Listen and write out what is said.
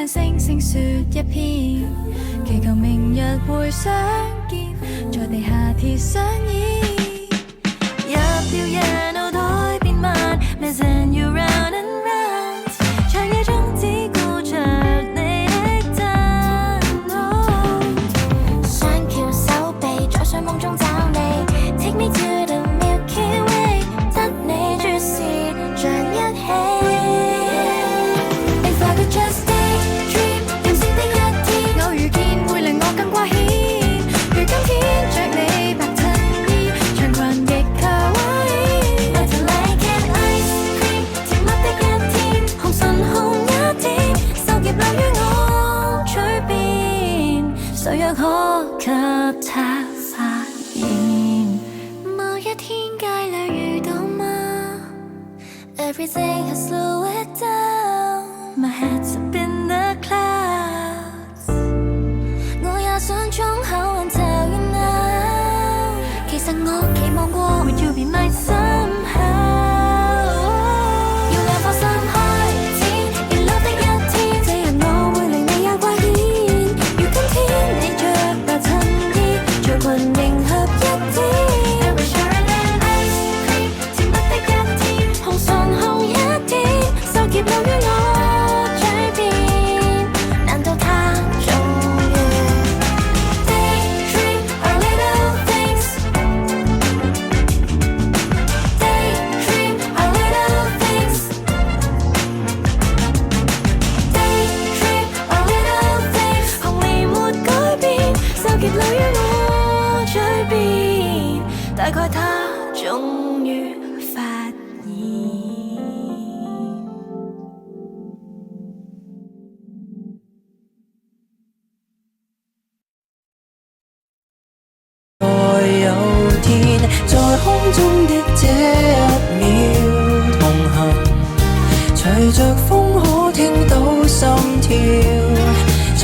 向星星說一篇，祈求明日會相見，在地下鐵相依。入了夜腦袋變慢 ，missing you round and round， 長夜中只顧着你的燈號。雙翹手臂，在睡夢中找你 ，take me to the Milky Way， 得你注視像一起。If I could just daydream， 任性的一天，偶遇見會令我更掛牽。如今天着你白襯衣，長裙亦卡哇伊。Melting like an ice cream， 甜蜜的一天，紅唇紅一點，手夾留於我嘴邊，誰若可給他發現？某一天街裏遇到嗎 ？Everything has slowed it down，my head's up in the clouds， 我也想衝口 until you know， 其實我期望過 Would you be my somehow， 要兩顆心開展熱鬧的一天，這日我會令你也掛牽。如今天你着白襯衣，長裙迎合一點。I wish you're an ice cream， 甜蜜的一天，紅唇紅一點，手夾留於我嘴邊，難道它終於 Daydream our little things， Daydream our little things， Daydream our little things， 紅蓮沒改變，手夾留於我嘴邊，大概它終於發現。在有天，在空中的這一秒同行，隨着風可聽到心跳，在